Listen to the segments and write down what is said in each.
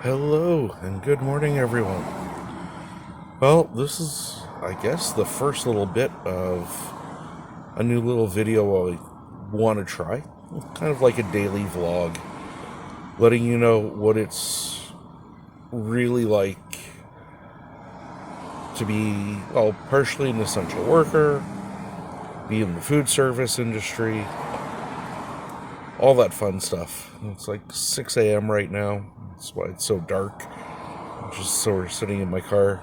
Hello and good morning, everyone. Well, this is, I guess, the first little bit of a new little video I want to try. Kind of like a daily vlog, letting you know what it's really like to be, well, partially an essential worker, be in the food service industry, all that fun stuff. It's like 6 a.m. right now. That's why it's so dark. I'm just sort of sitting in my car,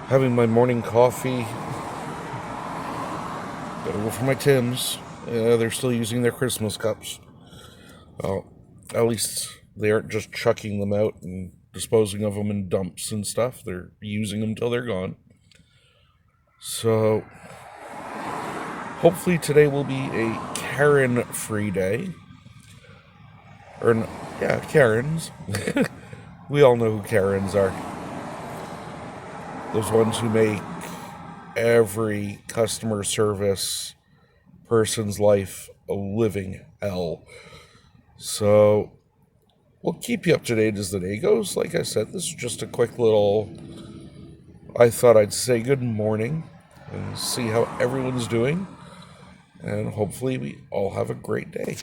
having my morning coffee. Gotta go for my Tims. They're still using their Christmas cups. Well, at least they aren't just chucking them out and disposing of them in dumps and stuff. They're using them till they're gone. So, hopefully today will be a Karen-free day. Yeah, Karens. We all know who Karens are. Those ones who make every customer service person's life a living hell. So we'll keep you up to date as the day goes. Like I said, this is just a quick little. I thought I'd say good morning and see how everyone's doing, and hopefully we all have a great day.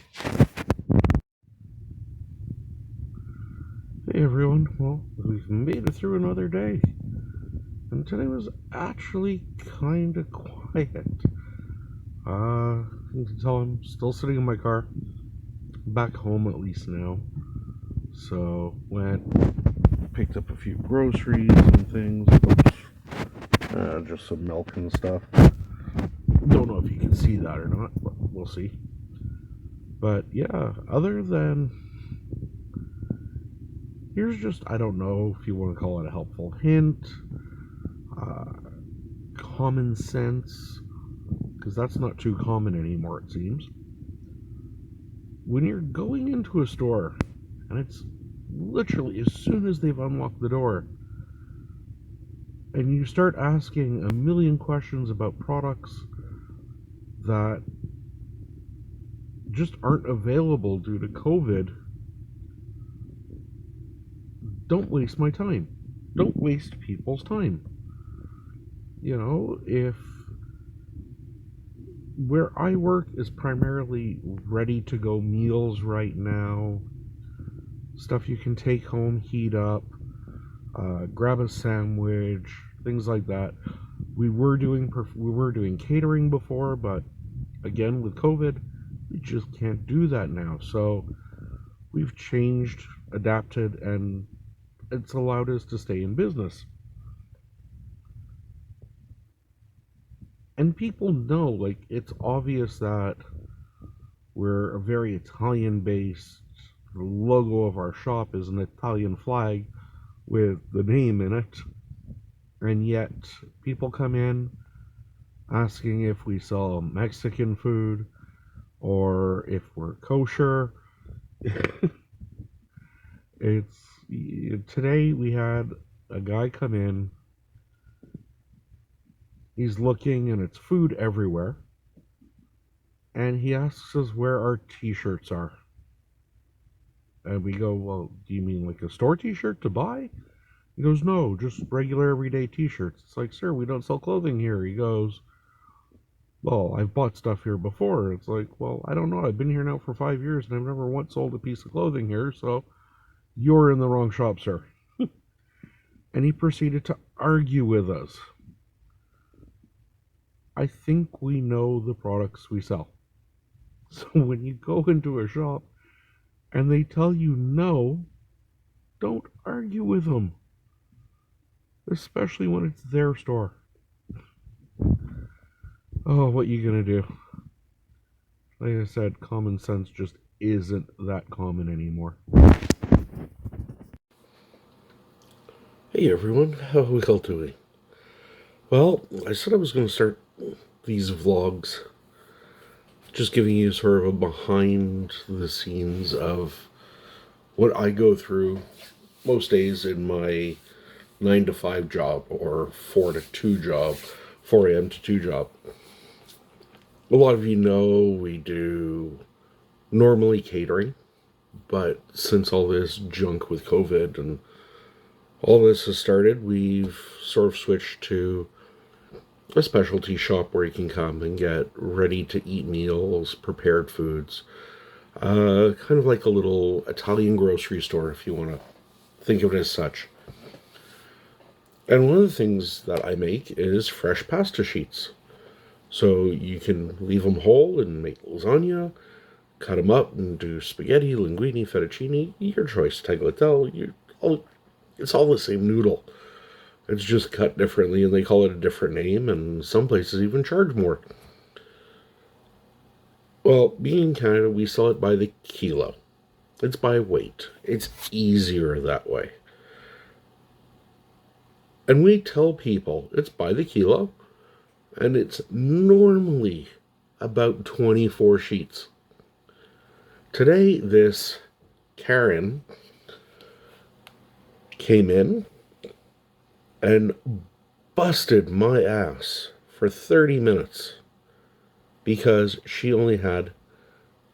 Hey everyone, well, we've made it through another day, and today was actually kind of quiet. You can tell I'm still sitting in my car, back home at least now. So picked up a few groceries and things. Just some milk and stuff. Don't know if you can see that or not, but we'll see. But yeah, other than, here's just, I don't know if you want to call it a helpful hint, common sense, because that's not too common anymore, it seems. When you're going into a store, and it's literally as soon as they've unlocked the door, and you start asking a million questions about products that just aren't available due to COVID, don't waste my time. Don't waste people's time. You know, if where I work is primarily ready to go meals right now, stuff you can take home, heat up, grab a sandwich, things like that. We were doing catering before, but again with COVID, we just can't do that now. So we've changed, adapted, and it's allowed us to stay in business. And people know, like, it's obvious that we're a very Italian based. The logo of our shop is an Italian flag with the name in it. And yet, people come in asking if we sell Mexican food or if we're kosher. Today we had a guy come in. He's looking, and it's food everywhere. And he asks us where our t-shirts are. And we go, well, do you mean like a store t-shirt to buy? He goes, no, just regular everyday t-shirts. It's like, sir, we don't sell clothing here. He goes, well, I've bought stuff here before. It's like, well, I don't know. I've been here now for 5 years, and I've never once sold a piece of clothing here, so you're in the wrong shop, sir. And he proceeded to argue with us. I think we know the products we sell. So when you go into a shop and they tell you no, don't argue with them. Especially when it's their store. Oh, what you gonna do? Like I said, common sense just isn't that common anymore. Hey everyone, how are we all doing? Well, I said I was going to start these vlogs just giving you sort of a behind the scenes of what I go through most days in my 9 to 5 job or 4 to 2 job, 4 a.m. to 2 job. A lot of you know we do normally catering, But since all this junk with COVID and all this has started, we've sort of switched to a specialty shop where you can come and get ready to eat meals, prepared foods, kind of like a little Italian grocery store, if you want to think of it as such. And one of the things that I make is fresh pasta sheets. So you can leave them whole and make lasagna, cut them up and do spaghetti, linguine, fettuccine, your choice, tagliatelle. It's all the same noodle. It's just cut differently, and they call it a different name, and some places even charge more. Well, being in Canada, we sell it by the kilo. It's by weight. It's easier that way. And we tell people it's by the kilo, and it's normally about 24 sheets. Today, this Karen came in and busted my ass for 30 minutes because she only had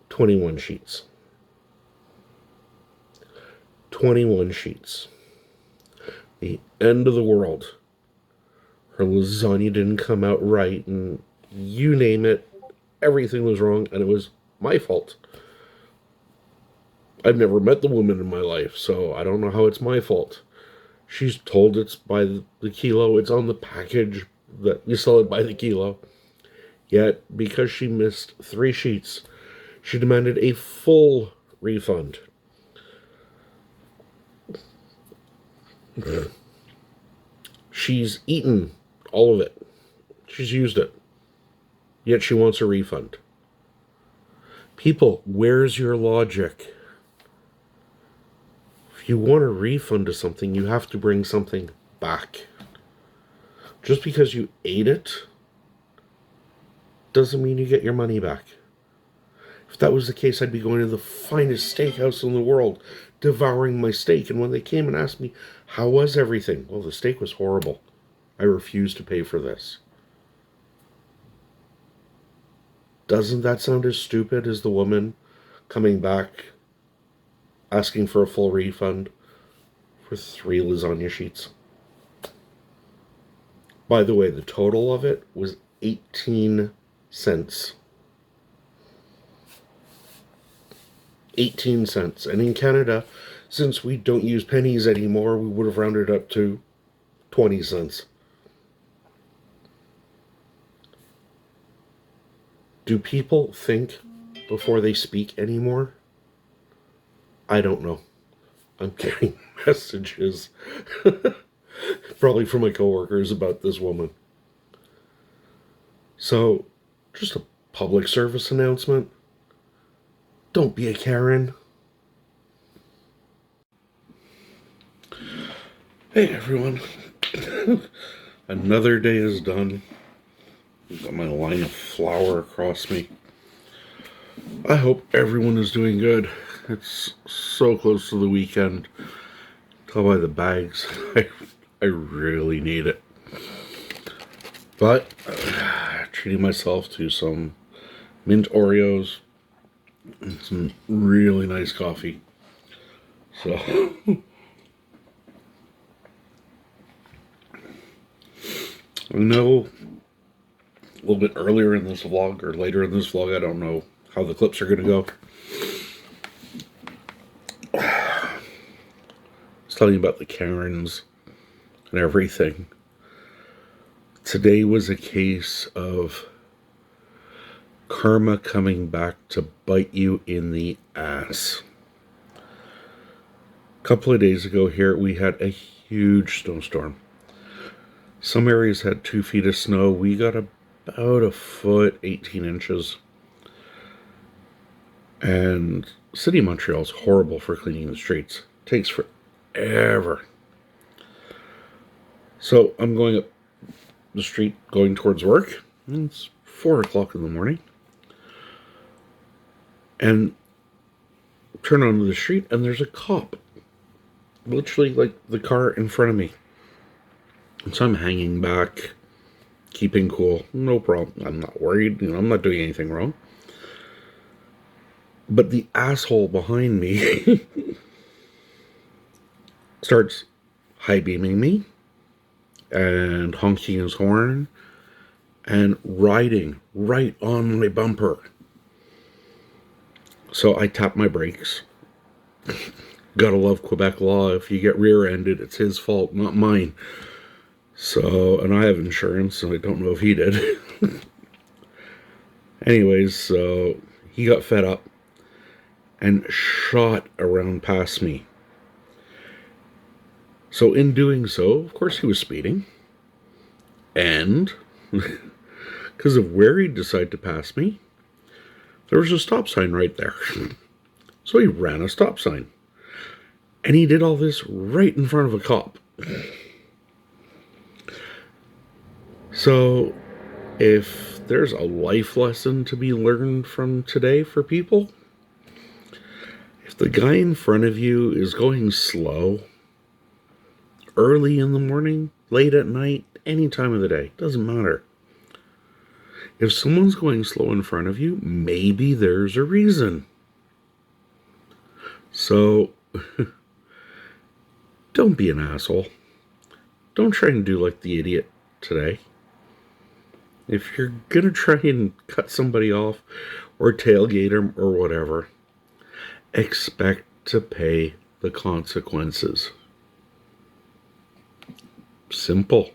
21 sheets. 21 sheets. The end of the world. Her lasagna didn't come out right, and you name it, everything was wrong, and it was my fault. I've never met the woman in my life, so I don't know how it's my fault. She's told it's by the kilo, it's on the package that you sell it by the kilo. Yet, because she missed 3 sheets, she demanded a full refund. She's eaten all of it. She's used it. Yet she wants a refund. People, where's your logic? If you want a refund of something, you have to bring something back. Just because you ate it doesn't mean you get your money back. If that was the case, I'd be going to the finest steakhouse in the world, devouring my steak. And when they came and asked me, how was everything? Well, the steak was horrible. I refuse to pay for this. Doesn't that sound as stupid as the woman coming back asking for a full refund for 3 lasagna sheets? By the way, the total of it was 18 cents. 18 cents. And in Canada, since we don't use pennies anymore, we would have rounded up to 20 cents. Do people think before they speak anymore? I don't know. I'm getting messages, probably from my coworkers, about this woman. So, just a public service announcement. Don't be a Karen. Hey everyone. Another day is done. I've got my line of flour across me. I hope everyone is doing good. It's so close to the weekend. Tell by the bags, I really need it. But treating myself to some mint Oreos and some really nice coffee. So I know a little bit earlier in this vlog or later in this vlog, I don't know how the clips are going to go. I was telling you about the Karens and everything. Today was a case of karma coming back to bite you in the ass. A couple of days ago here, we had a huge snowstorm. Some areas had 2 feet of snow. We got about a foot, 18 inches. And City of Montreal is horrible for cleaning the streets. It takes forever. So I'm going up the street going towards work. And it's 4 o'clock in the morning. And turn onto the street and there's a cop. Literally like the car in front of me. And so I'm hanging back, keeping cool. No problem. I'm not worried. I'm not doing anything wrong. But the asshole behind me starts high beaming me and honking his horn and riding right on my bumper. So I tap my brakes. Gotta love Quebec law. If you get rear-ended, it's his fault, not mine. So, and I have insurance, so I don't know if he did. Anyways, so he got fed up and shot around past me. So in doing so, of course he was speeding. And because of where he decided to pass me, there was a stop sign right there. So he ran a stop sign. And he did all this right in front of a cop. So if there's a life lesson to be learned from today for people, if the guy in front of you is going slow, early in the morning, late at night, any time of the day, doesn't matter. If someone's going slow in front of you, maybe there's a reason. So don't be an asshole. Don't try and do like the idiot today. If you're gonna try and cut somebody off or tailgate them or whatever, expect to pay the consequences. Simple.